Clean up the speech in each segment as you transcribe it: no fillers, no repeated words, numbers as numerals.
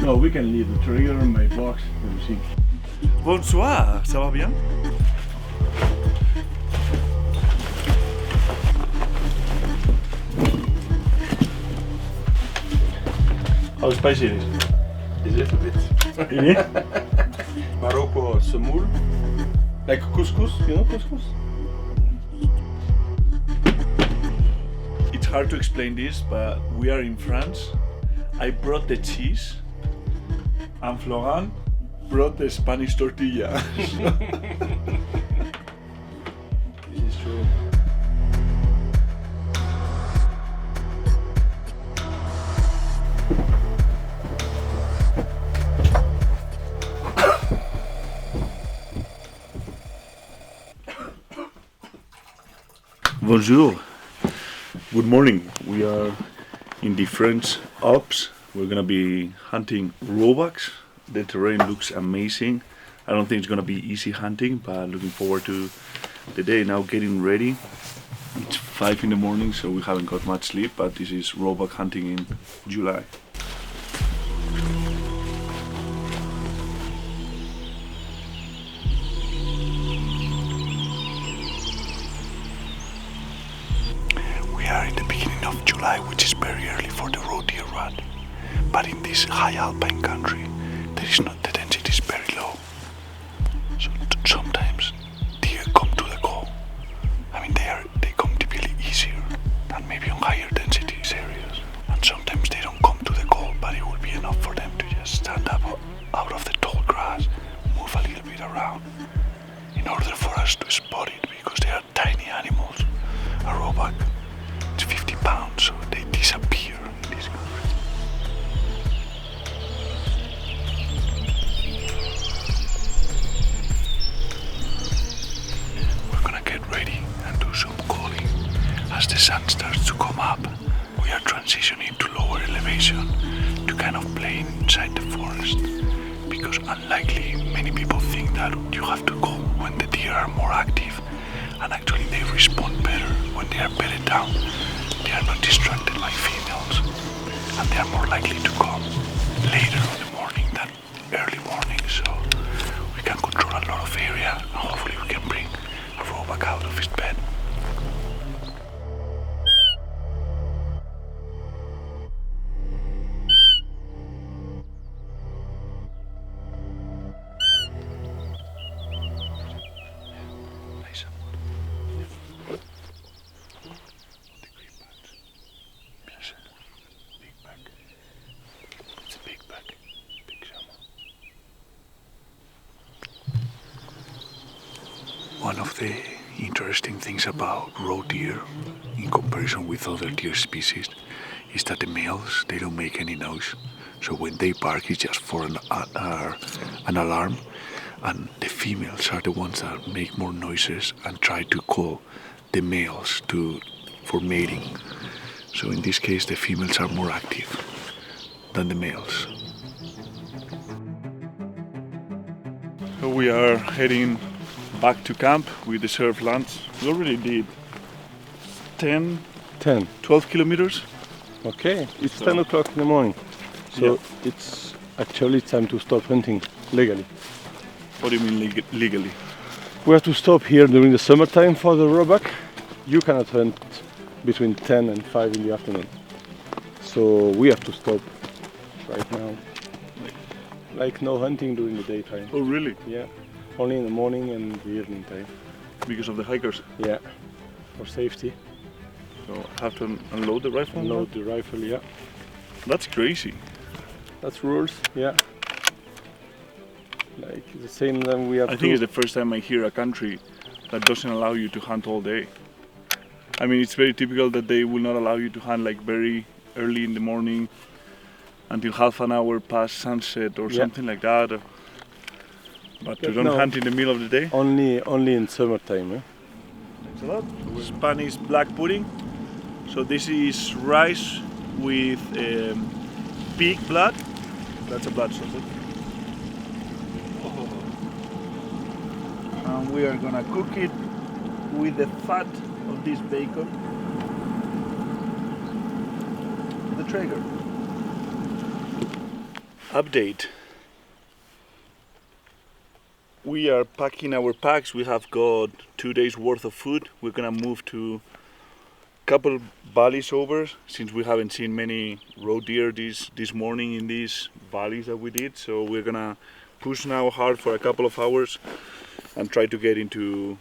No, we can leave the trigger in my box. Let me see. Bonsoir, ça va bien? How spicy it is? It's a little bit. Really? Morocco semoule. Like couscous, you know couscous? It's hard to explain this, but we are in France. I brought the cheese, and Florent brought the Spanish tortilla. This is true. Bonjour. Good morning. We are in the French ALPS. We're gonna be hunting roebucks. The terrain looks amazing. I don't think it's gonna be easy hunting, but looking forward to the day. Now getting ready. It's 5 in the morning, so we haven't got much sleep, but this is roebuck hunting in July. We are in the beginning of July, which is very early for the roe deer rut. But in this high alpine country, the density is very low. So sometimes deer come to the call. I mean, they come typically easier than maybe on higher density areas. And sometimes they don't come to the call, but it will be enough for them to just stand up out of the tall grass, move a little bit around, in order for us to spot it, because they are tiny animals. A roebuck, it's 50 pounds, so they disappear in this country. We're gonna get ready and do some calling. As the sun starts to come up, we are transitioning to lower elevation to kind of play inside the forest, because unlikely many people think that you have to call when the deer are more active, and actually they respond better when they are bedded down. They are not distracted like females, and they are more likely to come later in the morning than early morning, so we can control a lot of area, and hopefully we can bring a roebuck out of his bed. One of the interesting things about roe deer, in comparison with other deer species, is that the males, they don't make any noise. So when they bark, it's just for an alarm, and the females are the ones that make more noises and try to call the males for mating. So in this case, the females are more active than the males. So we are heading back to camp. We deserve lunch. We already did 12 kilometers. Okay, it's 10 o'clock in the morning. So it's actually time to stop hunting legally. What do you mean legally? We have to stop here during the summertime for the roebuck. You cannot hunt between 10 and 5 in the afternoon. So we have to stop right now. Like no hunting during the daytime. Oh really? Yeah, only in the morning and the evening time. Because of the hikers? Yeah, for safety. So have to unload the rifle? Unload the rifle, yeah. That's crazy. That's rules, yeah. Like the same than we have I think it's the first time I hear a country that doesn't allow you to hunt all day. I mean, it's very typical that they will not allow you to hunt like very early in the morning until half an hour past sunset or something like that. But you don't hunt in the middle of the day? Only in summertime. Thanks a lot. Spanish black pudding. So this is rice with pig blood. That's a blood sausage. And we are gonna cook it with the fat of this bacon. The Traeger. Update. We are packing our packs. We have got 2 days worth of food. We're gonna move to a couple valleys over, since we haven't seen many roe deer this morning in these valleys that we did. So we're gonna push now hard for a couple of hours and try to get into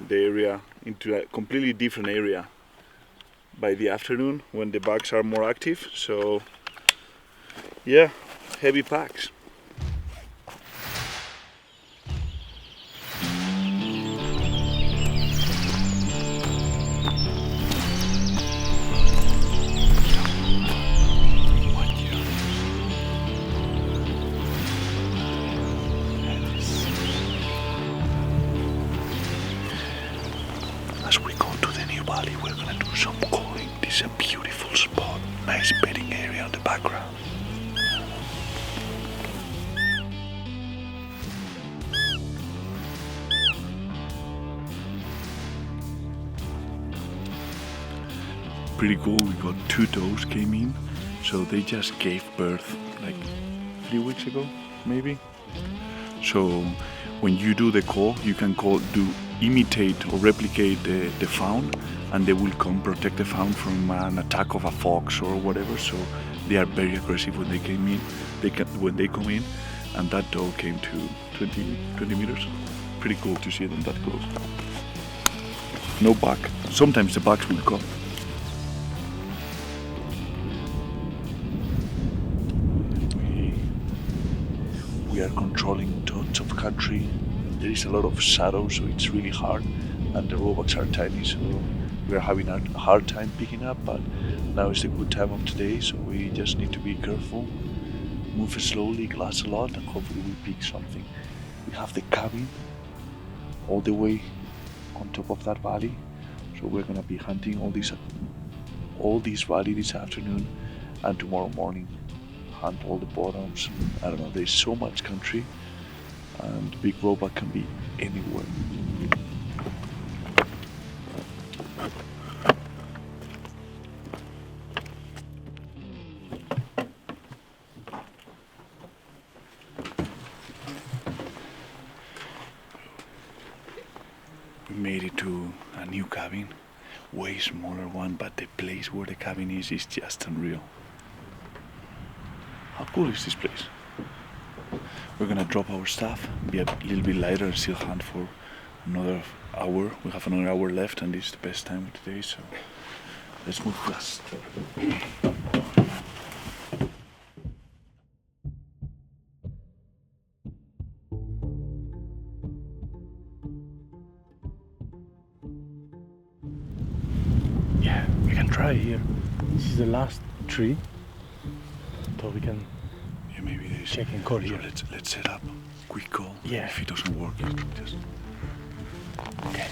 the area, into a completely different area by the afternoon when the bugs are more active. So yeah, heavy packs. As we go to the new valley, we're gonna do some calling. This is a beautiful spot, nice bedding area in the background. Pretty cool. We got 2 does came in, so they just gave birth like 3 weeks ago, maybe. So when you do the call, you can imitate or replicate the fawn, and they will come protect the fawn from an attack of a fox or whatever. So they are very aggressive when they came in. When they come in, and that doe came to 20 meters. Pretty cool to see them that close. No buck. Sometimes the bucks will come. We are controlling tons of country. There is a lot of shadow, so it's really hard, and the roebucks are tiny, so we are having a hard time picking up. But now is the good time of the day, so we just need to be careful, move slowly, glass a lot, and hopefully we pick something. We have the cabin all the way on top of that valley, so we're gonna be hunting all this valley this afternoon, and tomorrow morning hunt all the bottoms. I don't know, there's so much country, and big roebuck can be anywhere. We made it to a new cabin, way smaller one, but the place where the cabin is just unreal. How cool is this place? We're gonna drop our stuff, be a little bit lighter, and still hunt for another hour. We have another hour left, and this is the best time of the day, so let's move fast. Yeah, we can try here. This is the last tree, so we can Yeah, maybe there's. check and call So here. let's set up quick call. Yeah. If it doesn't work, just. Okay.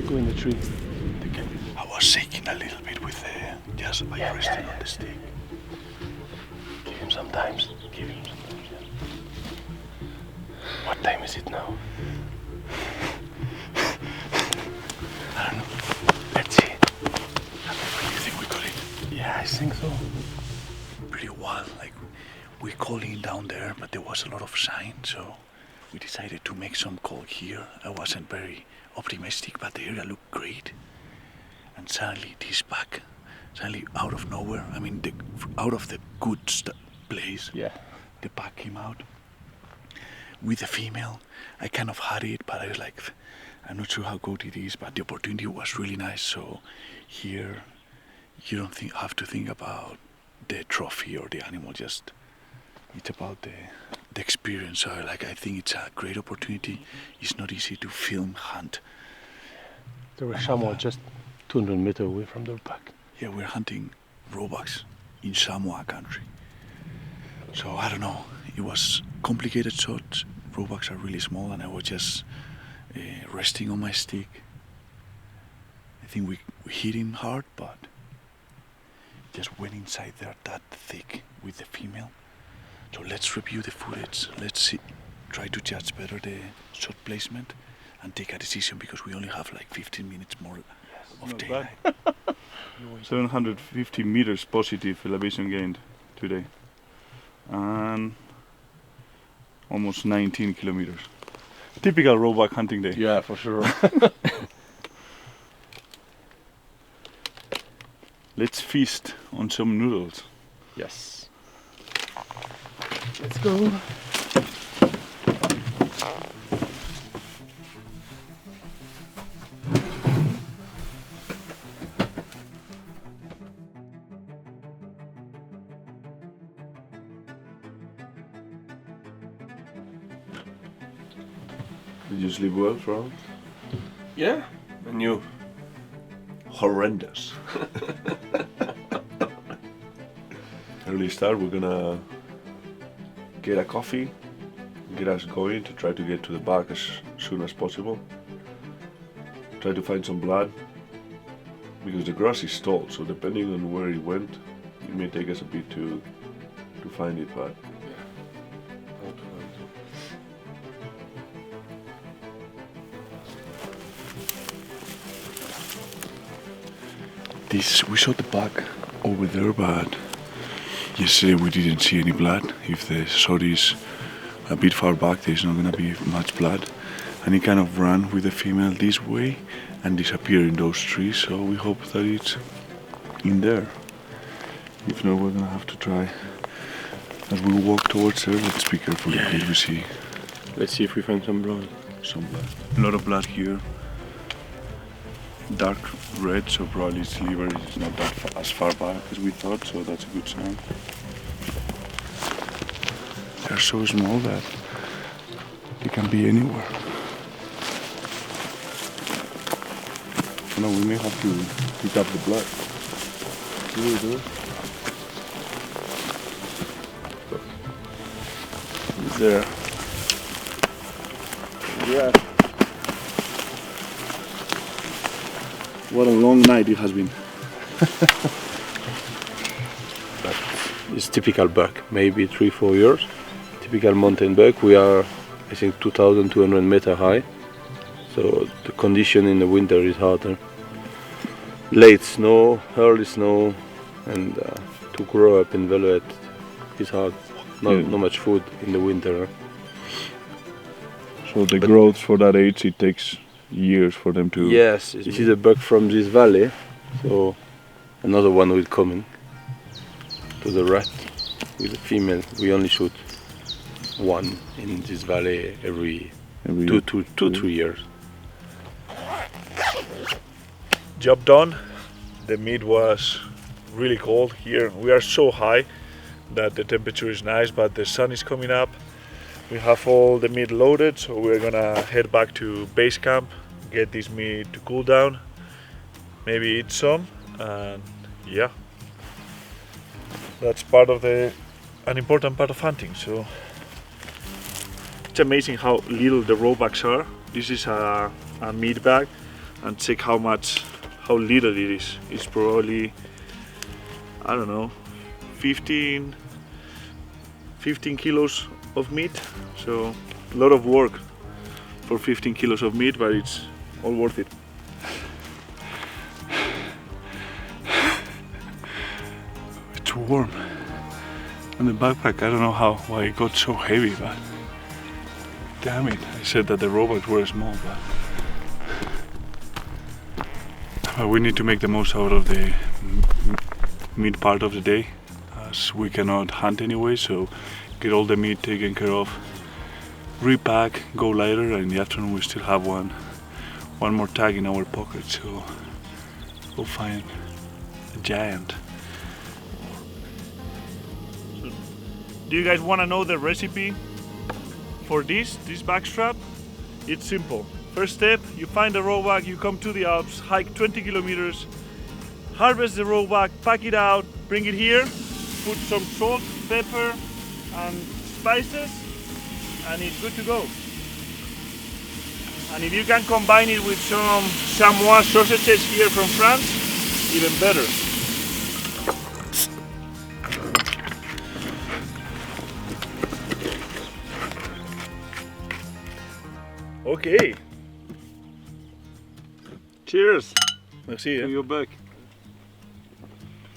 Go in the tree. I was shaking a little bit with the just by resting on the stick. Give him some time. Give him some time. Yeah. What time is it now? I don't know. Let's see. What do you think we got it? Yeah, I think so. Pretty wild. Like we called in down there, but there was a lot of shine, so we decided to make some call here. I wasn't very optimistic, but the area looked great. And suddenly this back, suddenly out of nowhere, I mean out of the good place, Yeah. the back came out with a female. I kind of had it, but I was like, I'm not sure how good it is, but the opportunity was really nice. So here you don't have to think about the trophy or the animal, just it's about the experience. So like I think it's a great opportunity. It's not easy to film hunt. There were chamois just 200 meters away from the pack. Yeah, we're hunting roebucks in Samoa country. So I don't know, it was complicated shots. Roebucks are really small and I was just resting on my stick. I think we hit him hard, but just went inside there that thick with the female. So let's review the footage. Let's see, try to judge better the shot placement and take a decision because we only have like 15 minutes more of not daylight. 750 meters positive elevation gained today. And almost 19 kilometers. Typical roebuck hunting day. Yeah, for sure. Let's feast on some noodles. Yes. Let's go. Did you sleep well, Florent? Yeah. And you? Horrendous. Early start, we're gonna get a coffee, get us going to try to get to the back as soon as possible. Try to find some blood, because the grass is tall, so depending on where it went, it may take us a bit to find it, but We saw the back over there, but yesterday we didn't see any blood. If the shot is a bit far back, there's not gonna be much blood. And he kind of ran with the female this way and disappeared in those trees, so we hope that it's in there. If not, we're gonna have to try. As we walk towards her, let's be careful in case we see Let's see if we find some blood. some blood. A lot of blood here. Dark red, so probably its liver is not that as far back as we thought, so that's a good sign. They're so small that they can be anywhere. No, we may have to pick up the blood. Do it. It's there. Yeah. What a long night it has been. It's typical buck, maybe 3-4 years. Typical mountain buck. We are, I think, 2,200 meters high. So the condition in the winter is harder. Late snow, early snow, and to grow up in velvet is hard. Not much food in the winter. So the growth for that age, it takes years for them to... Yes, this is a buck from this valley. So another one will come in to the right with a female. We only shoot one in this valley every 2-3 years. Job done. The meat was really cold here. We are so high that the temperature is nice, but the sun is coming up. We have all the meat loaded, so we're gonna head back to base camp, get this meat to cool down, maybe eat some, and yeah, that's part of an important part of hunting. So it's amazing how little the roebucks are. This is a meat bag, and check how little it is. It's probably, I don't know, 15 kilos of meat. So a lot of work for 15 kilos of meat, but it's all worth it. It's warm. And the backpack, I don't know why it got so heavy, but damn it. I said that the robots were small, but we need to make the most out of the meat part of the day, as we cannot hunt anyway, so get all the meat taken care of, repack, go lighter, and in the afternoon we still have one more tag in our pocket, so go find a giant. Do you guys want to know the recipe for this backstrap? It's simple. First step, you find a roebuck, you come to the Alps, hike 20 kilometers, harvest the roebuck, pack it out, bring it here, put some salt, pepper and spices, and it's good to go. And if you can combine it with some chamois sausages here from France, even better. Okay. Cheers. Merci. To your back.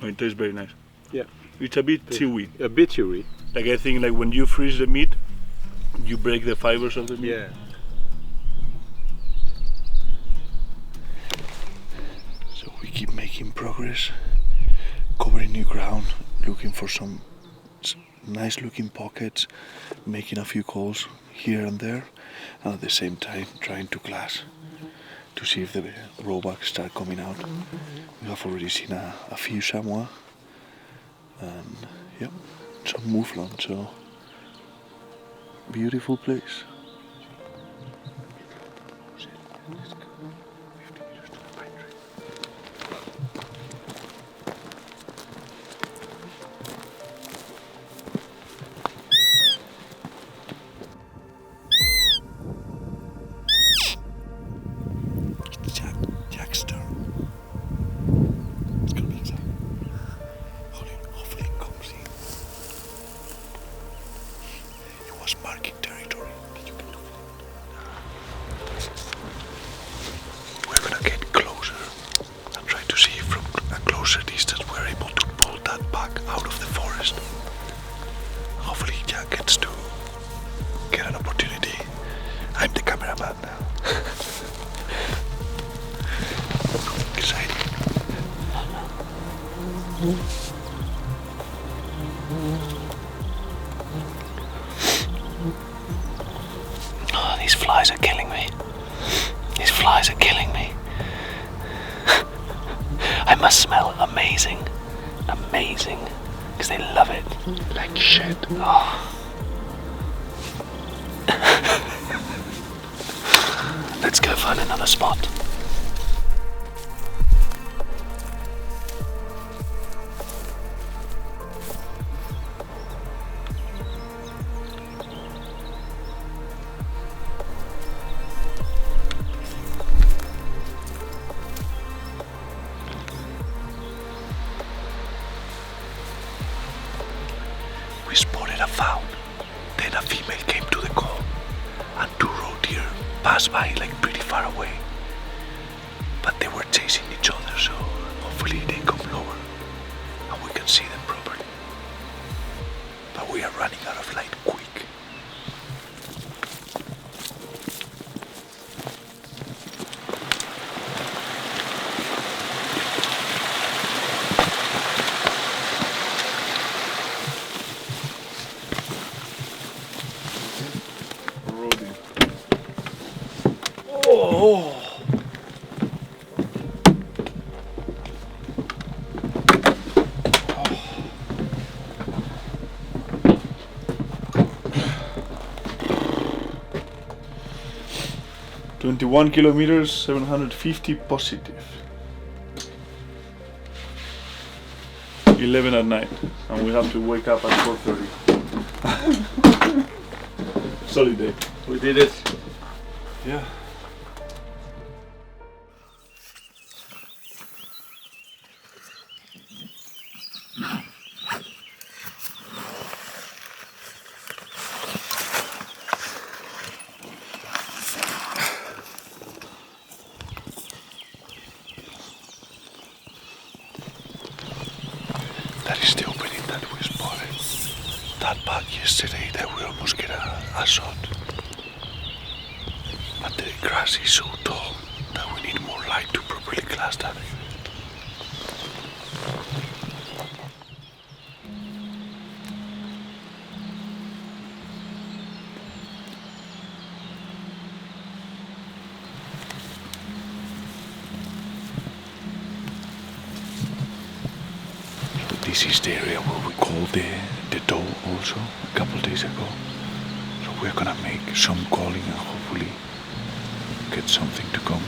Oh, it tastes very nice. Yeah. It's a bit chewy. A bit chewy. Like I think like when you freeze the meat, you break the fibers of the meat. Yeah. So we keep making progress, covering new ground, looking for some nice looking pockets, making a few calls here and there, and at the same time trying to glass to see if the roebucks start coming out. We have already seen a few chamois and yeah, some mouflon, so beautiful place. Marking territory. We're gonna get closer and try to see if from a closer distance we're able to pull that back out of the forest. Hopefully Jack gets to get an opportunity. I'm the cameraman now. Exciting. Oh, these flies are killing me. These flies are killing me. I must smell amazing. Amazing. Because they love it. Like shit. Oh. Let's go find another spot. We spotted a fawn. Then a female came to the call, and two roe deer passed by like pretty far away. But they were chasing each other, so hopefully they come lower and we can see them properly. But we are running out of light quick. Oh. Oh. 21 kilometers, 750 positive. 11 at night, and we have to wake up at 4:30. Solid day. We did it. Yeah. That is the opening that we spotted. That bug yesterday that we almost get a shot. But the grass is so tall that we need more light to properly glass that. This is the area where we called the doe also a couple of days ago. So we're gonna make some calling and hopefully get something to come.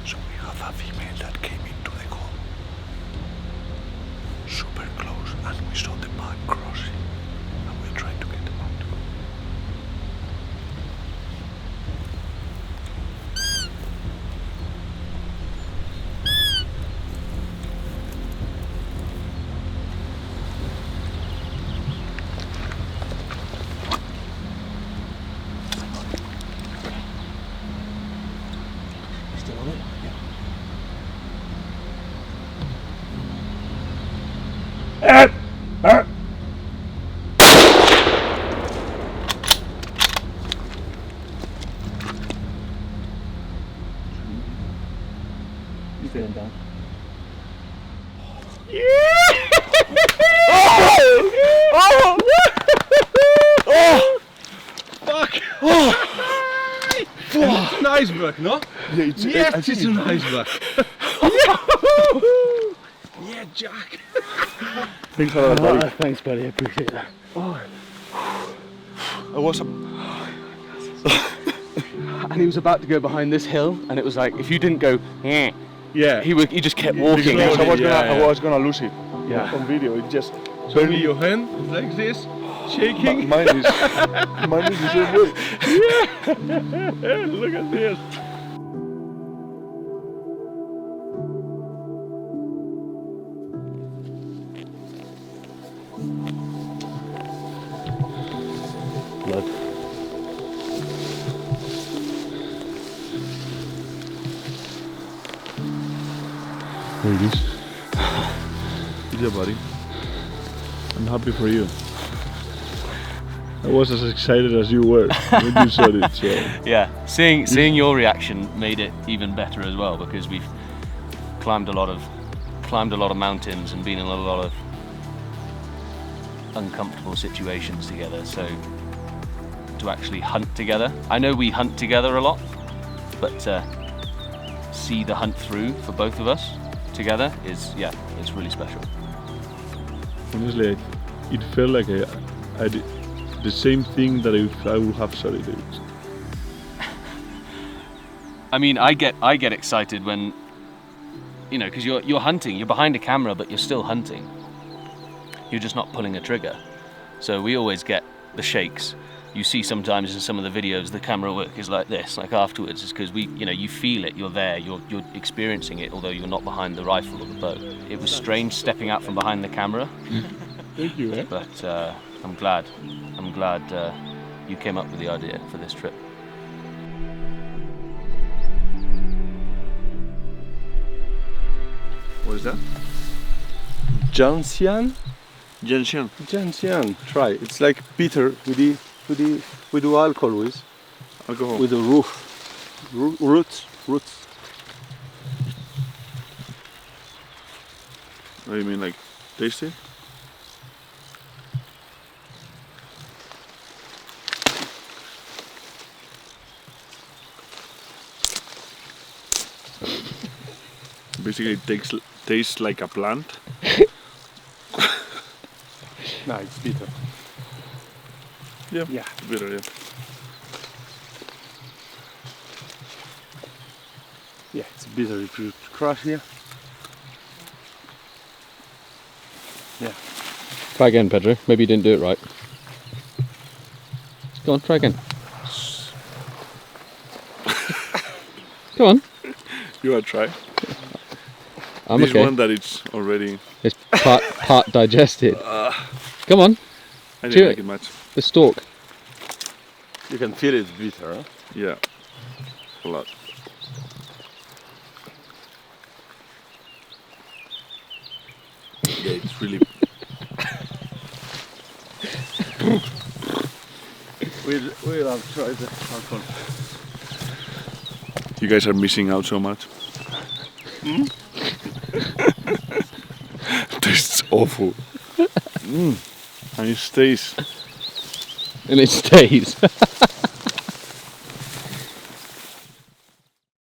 So we have a female that came into the call. Super close, and we saw the bug crossing. And we're trying to get the bug to go. Still on it? You feeling down? Fuck! It's an iceberg, no? Yeah, it's, Yes, it's an iceberg. Yeah, Jack. Thanks a lot, buddy. Thanks, buddy. I appreciate that. I was And he was about to go behind this hill, and it was like, if you didn't go, Yeah. he just kept walking. because I was Yeah. I was gonna lose it. Yeah. On video, it just Show me your hand like this, shaking. mine is the same way. Look at this. Blood. There it is. Yeah, buddy. I'm happy for you. I was as excited as you were when you saw it. So. Yeah, seeing your reaction made it even better as well, because we've climbed a lot of mountains and been in a lot of uncomfortable situations together. So to actually hunt together, I know we hunt together a lot, but see the hunt through for both of us together is, yeah, it's really special. Honestly, it felt like I did the same thing that I would have started it. I mean, I get excited when, you know, because you're hunting, you're behind a camera, but you're still hunting. You're just not pulling a trigger. So we always get the shakes, you see sometimes in some of the videos the camera work is like this, like afterwards, is because you feel it, you're there, you're experiencing it, although you're not behind the rifle or the bow. It was strange stepping out from behind the camera. Thank you. But I'm glad you came up with the idea for this trip. What is that? Gentian? Gentian. Gentian. Try. It's like bitter. We do alcohol with. Alcohol. With the roots. What do you mean, like taste it? Basically, it tastes like a plant. No, it's bitter. Yeah. Yeah. Bitter, yeah. Yeah, it's bitter if you crush here. Yeah. Try again, Pedro. Maybe you didn't do it right. Go on, try again. Come on. You want to try? I'm This okay. one that it's already. It's part digested. Come on, I Chew didn't it. like it much. the stalk. You can feel it's bitter, huh? Yeah, a lot. Yeah, it's really. We'll have tried the alcohol. You guys are missing out so much. Tastes awful. And it stays. And it stays.